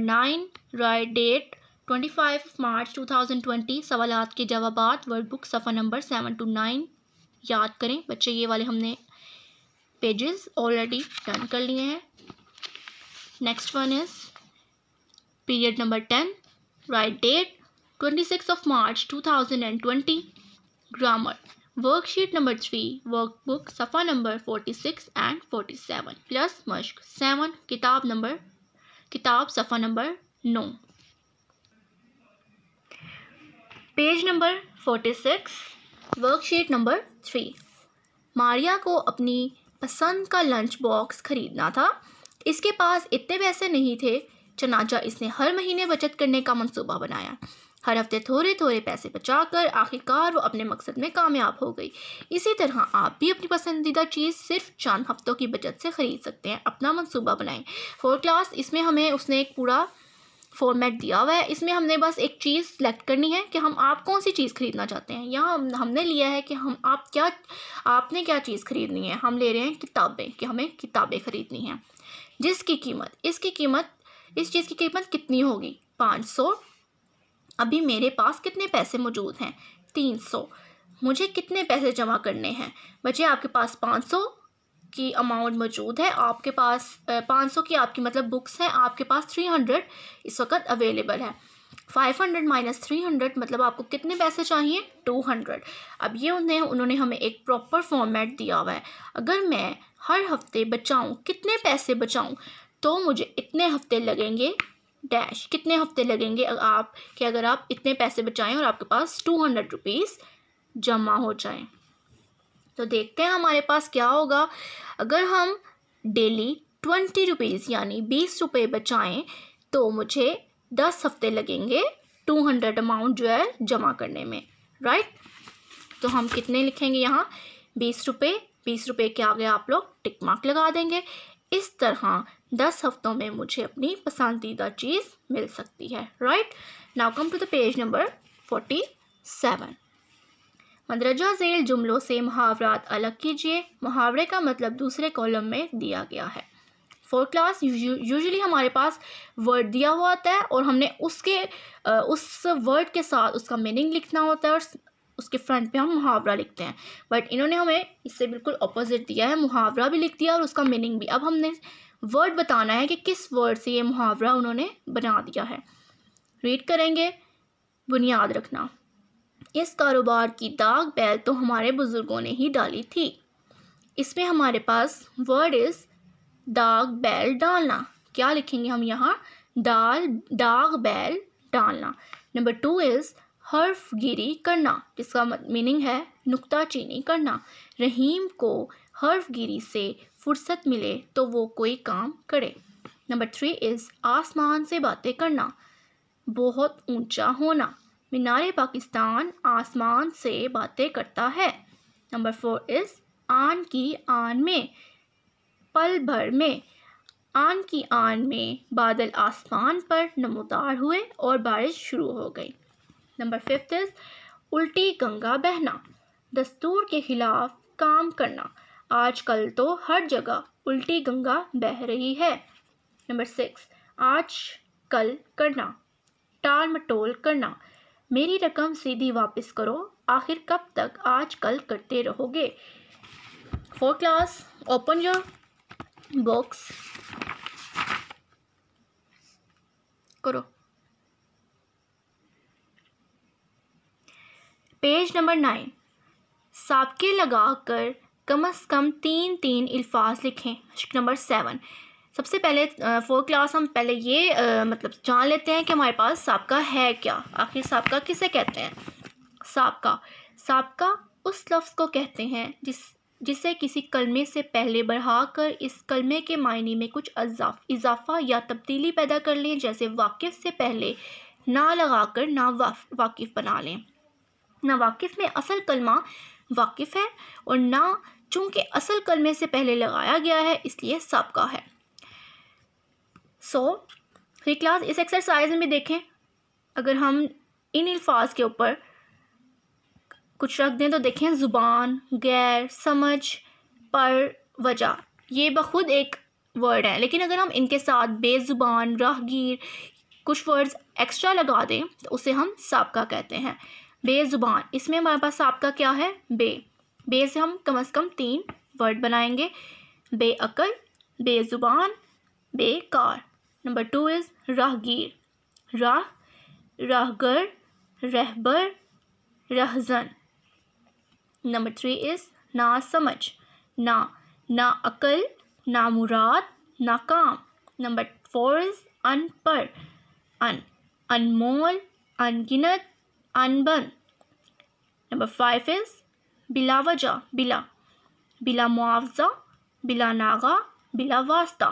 9 right date 25 मार्च 2020 सवालात के जवाबात workbook सफ़ा नंबर 7 to 9 याद करें बच्चे। ये वाले हमने पेजेस ऑलरेडी डन कर लिए हैं। Next one is period number 10 right date 26 of March 2020 grammar worksheet number 3 workbook सफ़ा नंबर 46 and 47 प्लस मश्क 7 किताब सफ़ा number 9 page number 46 worksheet number 3। Maria को अपनी पसंद का लंच बॉक्स खरीदना था। इसके पास इतने पैसे नहीं थे, चनाचा इसने हर महीने बचत करने का मंसूबा बनाया। हर हफ्ते थोड़े थोड़े पैसे बचाकर आखिरकार वो अपने मकसद में कामयाब हो गई। इसी तरह आप भी अपनी पसंदीदा चीज़ सिर्फ चंद हफ्तों की बचत से ख़रीद सकते हैं। अपना मंसूबा बनाएं। 4 क्लास इसमें हमें उसने एक पूरा फॉर्मेट दिया हुआ है। इसमें हमने बस एक चीज़ सेलेक्ट करनी है कि हम आप कौन सी चीज़ खरीदना चाहते हैं। यहाँ हमने लिया है कि आपने क्या चीज़ खरीदनी है। हम ले रहे हैं किताबें, कि हमें किताबें खरीदनी हैं जिसकी कीमत इस चीज़ की कीमत कितनी होगी 500। अभी मेरे पास कितने पैसे मौजूद हैं 300। मुझे कितने पैसे जमा करने हैं बच्चे। आपके पास 500 की अमाउंट मौजूद है। आपके पास 500 की आपकी मतलब बुक्स हैं। आपके पास 300 इस वक्त अवेलेबल है। 500 माइनस 300 मतलब आपको कितने पैसे चाहिए 200। अब ये उन्होंने हमें एक प्रॉपर फॉर्मेट दिया हुआ है। अगर मैं हर हफ्ते बचाऊं, कितने पैसे बचाऊं, तो मुझे इतने हफ्ते लगेंगे डैश। कितने हफ्ते लगेंगे अगर आप इतने पैसे बचाएं और आपके पास 200 रुपीज़ जमा हो जाएं। तो देखते हैं हमारे पास क्या होगा। अगर हम डेली 20 रुपीज़ यानी 20 रुपये बचाएं तो मुझे 10 हफ्ते लगेंगे 200 अमाउंट जो है जमा करने में, राइट। तो हम कितने लिखेंगे यहाँ 20 रुपये। 20 रुपये के आगे आप लोग टिक मार्क लगा देंगे। इस तरह 10 हफ्तों में मुझे अपनी पसंदीदा चीज़ मिल सकती है, right. Now come to the page number 47। मंदरजा झेल जुमलों से मुहावरात अलग कीजिए। मुहावरे का मतलब दूसरे कॉलम में दिया गया है। 4 क्लास यूजुअली हमारे पास वर्ड दिया हुआ होता है और हमने उस वर्ड के साथ उसका मीनिंग लिखना होता है और उसके फ्रंट पे हम मुहावरा लिखते हैं। बट इन्होंने हमें इससे बिल्कुल अपोजिट दिया है। मुहावरा भी लिख दिया और उसका मीनिंग भी। अब हमने वर्ड बताना है कि किस वर्ड से ये मुहावरा उन्होंने बना दिया है। रीड करेंगे। बुनियाद रखना। इस कारोबार की दाग बैल तो हमारे बुजुर्गों ने ही डाली थी। इसमें हमारे पास वर्ड इज़ दाग बैल डालना। क्या लिखेंगे हम यहाँ दाग बैल डालना। नंबर 2 इज़ हर्फगिरी करना जिसका मीनिंग है नुक्ताचीनी करना। रहीम को हर्फगिरी से फुर्सत मिले तो वो कोई काम करे। नंबर 3 इज़ आसमान से बातें करना, बहुत ऊंचा होना। मीनारे पाकिस्तान आसमान से बातें करता है। नंबर 4 इज़ आन की आन में, पल भर में। आन की आन में बादल आसमान पर नमूदार हुए और बारिश शुरू हो गई। नंबर 5 इज़ उल्टी गंगा बहना, दस्तूर के खिलाफ काम करना। आजकल तो हर जगह उल्टी गंगा बह रही है। नंबर 6 आज कल करना, टाल मटोल करना। मेरी रकम सीधी वापस करो, आखिर कब तक आज कल करते रहोगे। 4 क्लास ओपन योर बुक्स करो। पेज नंबर 9 साबके लगाकर कम से कम 3 अल्फाज लिखें। नंबर 7 सबसे पहले 4 क्लास हम पहले ये मतलब जान लेते हैं कि हमारे पास साबका है क्या। आखिर साबका किसे कहते हैं। साबका उस लफ्ज़ को कहते हैं जिसे किसी कलमे से पहले बढ़ाकर इस कलमे के मायने में कुछ इजाफा या तब्दीली पैदा कर लें। जैसे वाकिफ़ से पहले ना लगाकर ना वाकिफ़ बना लें। ना वाकिफ़ में असल कलमा वाकिफ़ है और ना चूँकि असल कलमे से पहले लगाया गया है इसलिए साबका है। सो 3 क्लास इस एक्सरसाइज में देखें। अगर हम इन अल्फाज के ऊपर कुछ रख दें तो देखें ज़ुबान, गैर, समझ, पर, वजह, ये बखुद एक वर्ड है। लेकिन अगर हम इनके साथ बेज़ुबान, राहगीर कुछ वर्ड्स एक्स्ट्रा लगा दें तो उसे हम साबका कहते हैं। बेज़ुबान, इसमें हमारे पास साबका क्या है? बे से हम कम से कम 3 वर्ड बनाएंगे। बेअक्ल, बेज़ुबान, बेकार। नंबर 2 इज़ राहगीर, राहगर, रहबर, रहजन। नंबर 3 इज़ नासमझ, ना अकल, ना मुराद, नाकाम। नंबर 4 इज़ अनपढ़, अनमोल, अनगिनत, अनबन। नंबर 5 इज़ बिला वजह, बिला मुआवजा, बिला नागा, बिला वास्ता।